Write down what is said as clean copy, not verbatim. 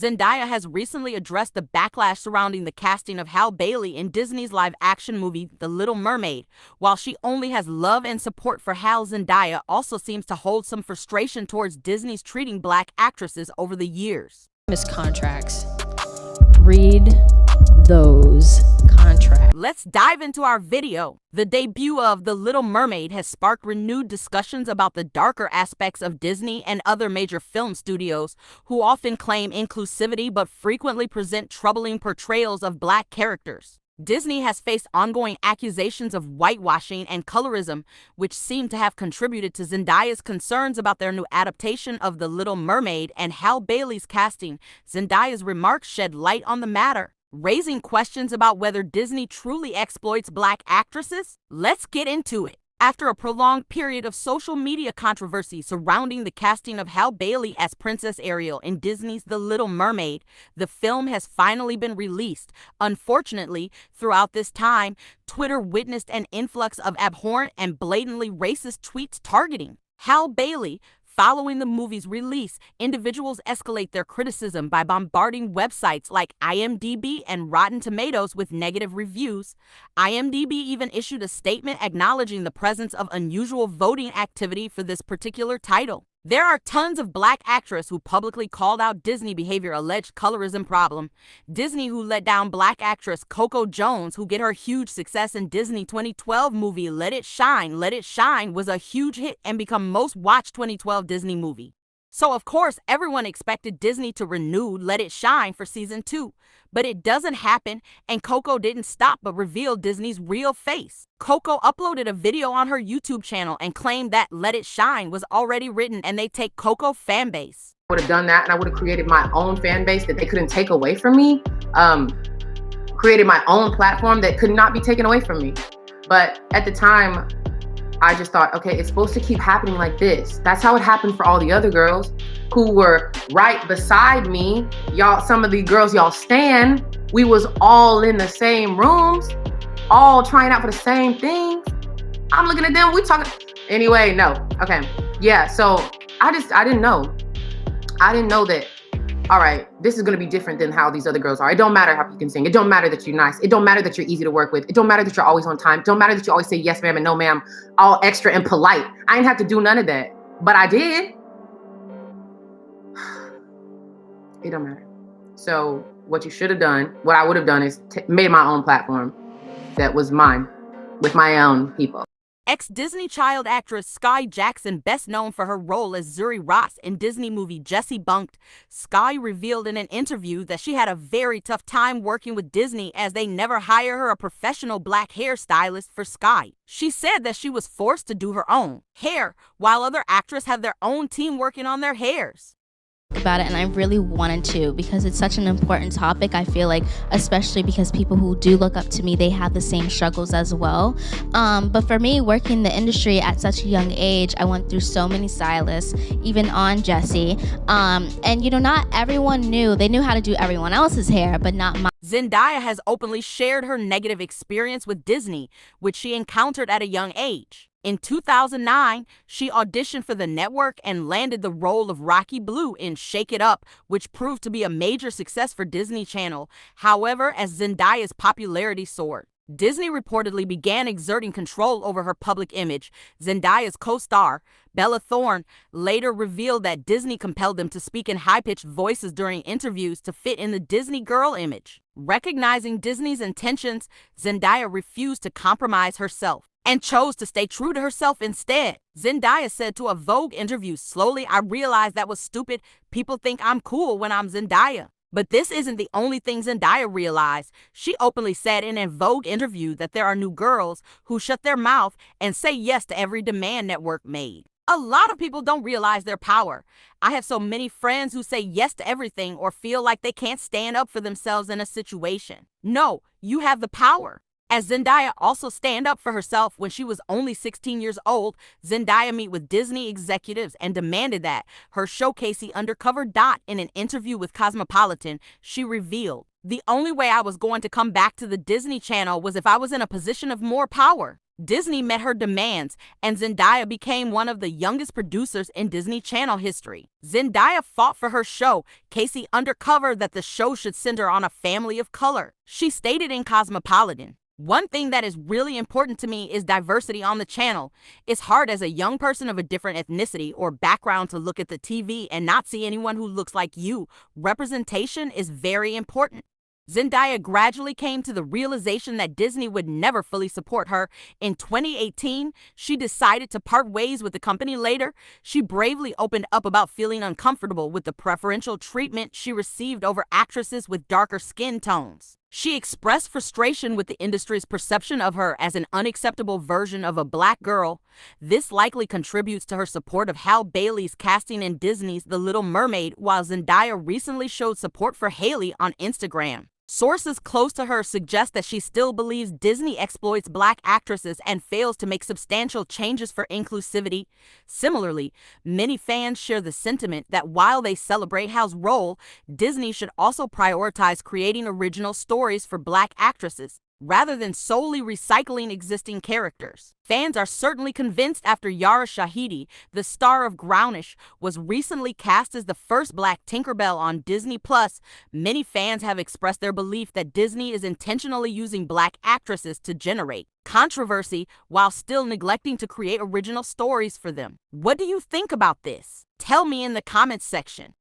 Zendaya has recently addressed the backlash surrounding the casting of Halle Bailey in Disney's live-action movie The Little Mermaid. While she only has love and support for Halle, Zendaya also seems to hold some frustration towards Disney's treating black actresses over the years. Miss contracts. Read those contracts. Let's dive into our video. The debut of The Little Mermaid has sparked renewed discussions about the darker aspects of Disney and other major film studios, who often claim inclusivity but frequently present troubling portrayals of black characters. Disney has faced ongoing accusations of whitewashing and colorism, which seem to have contributed to Zendaya's concerns about their new adaptation of The Little Mermaid and Halle Bailey's casting. Zendaya's remarks shed light on the matter, raising questions about whether Disney truly exploits black actresses. Let's get into it. After a prolonged period of social media controversy surrounding the casting of Halle Bailey as Princess Ariel in Disney's The Little Mermaid, the film has finally been released. Unfortunately, throughout this time, Twitter witnessed an influx of abhorrent and blatantly racist tweets targeting Halle Bailey. Following the movie's release, individuals escalate their criticism by bombarding websites like IMDb and Rotten Tomatoes with negative reviews. IMDb even issued a statement acknowledging the presence of unusual voting activity for this particular title. There are tons of black actresses who publicly called out Disney behavior alleged colorism problem. Disney, who let down black actress Coco Jones, who get her huge success in Disney 2012 movie Let It Shine. Let It Shine was a huge hit and become most watched 2012 Disney movie. So of course, everyone expected Disney to renew Let It Shine for season 2, but it doesn't happen, and Coco didn't stop but revealed Disney's real face. Coco uploaded a video on her YouTube channel and claimed that Let It Shine was already written and they take Coco fan base. I would have done that, and I would have created my own fan base that they couldn't take away from me. Created my own platform that could not be taken away from me. But at the time, I just thought, okay, it's supposed to keep happening like this. That's how it happened for all the other girls who were right beside me. Y'all, some of the girls y'all stan, we was all in the same rooms, all trying out for the same things. I'm looking at them, we talking. Anyway, no, okay. Yeah, so I didn't know. I didn't know that, all right, this is gonna be different than how these other girls are. It don't matter how you can sing. It don't matter that you're nice. It don't matter that you're easy to work with. It don't matter that you're always on time. It don't matter that you always say yes ma'am and no ma'am, all extra and polite. I didn't have to do none of that, but I did. It don't matter. So what you should have done, what I would have done is made my own platform that was mine with my own people. Ex-Disney child actress Sky Jackson, best known for her role as Zuri Ross in Disney movie Jessie Bunked, Sky revealed in an interview that she had a very tough time working with Disney as they never hire her a professional black hairstylist for Sky. She said that she was forced to do her own hair, while other actresses have their own team working on their hairs. About it, and I really wanted to, because it's such an important topic. I feel like, especially because people who do look up to me, they have the same struggles as well. But for me, working in the industry at such a young age, I went through so many stylists, even on Jessie. And you know, not everyone knew. They knew how to do everyone else's hair, but not mine. Zendaya has openly shared her negative experience with Disney, which she encountered at a young age. In 2009, she auditioned for the network and landed the role of Rocky Blue in Shake It Up, which proved to be a major success for Disney Channel. However, as Zendaya's popularity soared, Disney reportedly began exerting control over her public image. Zendaya's co-star, Bella Thorne, later revealed that Disney compelled them to speak in high-pitched voices during interviews to fit in the Disney girl image. Recognizing Disney's intentions, Zendaya refused to compromise herself and chose to stay true to herself instead. Zendaya said to a Vogue interview, "Slowly, I realized that was stupid. People think I'm cool when I'm Zendaya." But this isn't the only thing Zendaya realized. She openly said in a Vogue interview that there are new girls who shut their mouth and say yes to every demand network made. A lot of people don't realize their power. I have so many friends who say yes to everything or feel like they can't stand up for themselves in a situation. No, you have the power. As Zendaya also stand up for herself when she was only 16 years old, Zendaya met with Disney executives and demanded that her showcase the undercover dot. In an interview with Cosmopolitan, she revealed, "The only way I was going to come back to the Disney Channel was if I was in a position of more power." Disney met her demands, and Zendaya became one of the youngest producers in Disney Channel history. Zendaya fought for her show, Casey Undercover, that the show should center on a family of color. She stated in Cosmopolitan, "One thing that is really important to me is diversity on the channel. It's hard as a young person of a different ethnicity or background to look at the TV and not see anyone who looks like you. Representation is very important." Zendaya gradually came to the realization that Disney would never fully support her. In 2018, she decided to part ways with the company later. She bravely opened up about feeling uncomfortable with the preferential treatment she received over actresses with darker skin tones. She expressed frustration with the industry's perception of her as an unacceptable version of a black girl. This likely contributes to her support of Halle Bailey's casting in Disney's The Little Mermaid, while Zendaya recently showed support for Hailey on Instagram. Sources close to her suggest that she still believes Disney exploits black actresses and fails to make substantial changes for inclusivity. Similarly, many fans share the sentiment that while they celebrate Halle's role, Disney should also prioritize creating original stories for black actresses, rather than solely recycling existing characters. Fans are certainly convinced after Yara Shahidi, the star of Grownish, was recently cast as the first Black Tinkerbell on Disney+. Many fans have expressed their belief that Disney is intentionally using black actresses to generate controversy while still neglecting to create original stories for them. What do you think about this? Tell me in the comments section.